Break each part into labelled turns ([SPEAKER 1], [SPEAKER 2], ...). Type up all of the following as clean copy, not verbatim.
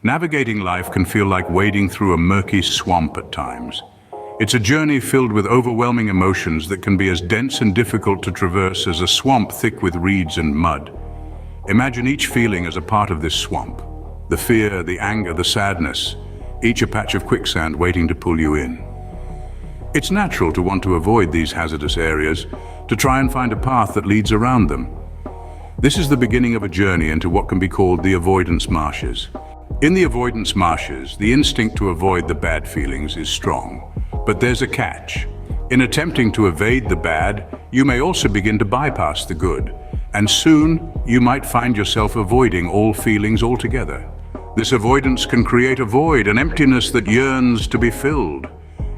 [SPEAKER 1] Navigating life can feel like wading through a murky swamp at times. It's a journey filled with overwhelming emotions that can be as dense and difficult to traverse as a swamp thick with reeds and mud. Imagine each feeling as a part of this swamp. The fear, the anger, the sadness, each a patch of quicksand waiting to pull you in. It's natural to want to avoid these hazardous areas, to try and find a path that leads around them. This is the beginning of a journey into what can be called the avoidance marshes. In the avoidance marshes, the instinct to avoid the bad feelings is strong. But there's a catch. In attempting to evade the bad, you may also begin to bypass the good. And soon, you might find yourself avoiding all feelings altogether. This avoidance can create a void, an emptiness that yearns to be filled.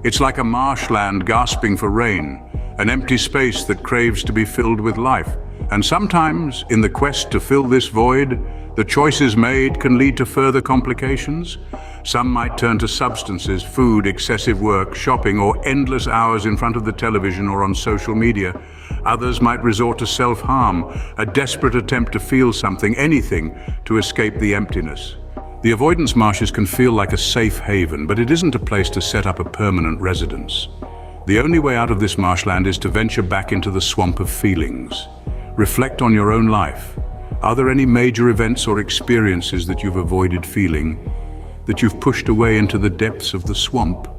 [SPEAKER 1] It's like a marshland gasping for rain, an empty space that craves to be filled with life. And sometimes, in the quest to fill this void, the choices made can lead to further complications. Some might turn to substances, food, excessive work, shopping, or endless hours in front of the television or on social media. Others might resort to self-harm, a desperate attempt to feel something, anything, to escape the emptiness. The avoidance marshes can feel like a safe haven, but it isn't a place to set up a permanent residence. The only way out of this marshland is to venture back into the swamp of feelings. Reflect on your own life. Are there any major events or experiences that you've avoided feeling, that you've pushed away into the depths of the swamp?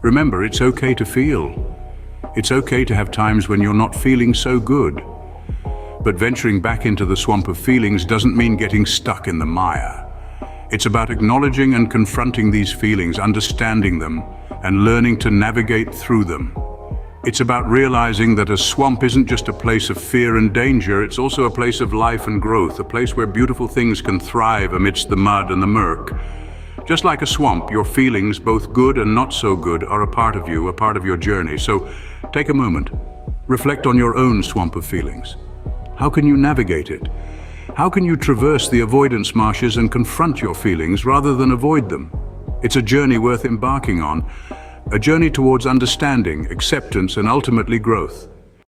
[SPEAKER 1] Remember, it's okay to feel. It's okay to have times when you're not feeling so good. But venturing back into the swamp of feelings doesn't mean getting stuck in the mire. It's about acknowledging and confronting these feelings, understanding them, and learning to navigate through them. It's about realizing that a swamp isn't just a place of fear and danger, it's also a place of life and growth, a place where beautiful things can thrive amidst the mud and the murk. Just like a swamp, your feelings, both good and not so good, are a part of you, a part of your journey. So take a moment, reflect on your own swamp of feelings. How can you navigate it? How can you traverse the avoidance marshes and confront your feelings rather than avoid them? It's a journey worth embarking on, a journey towards understanding, acceptance, and ultimately growth.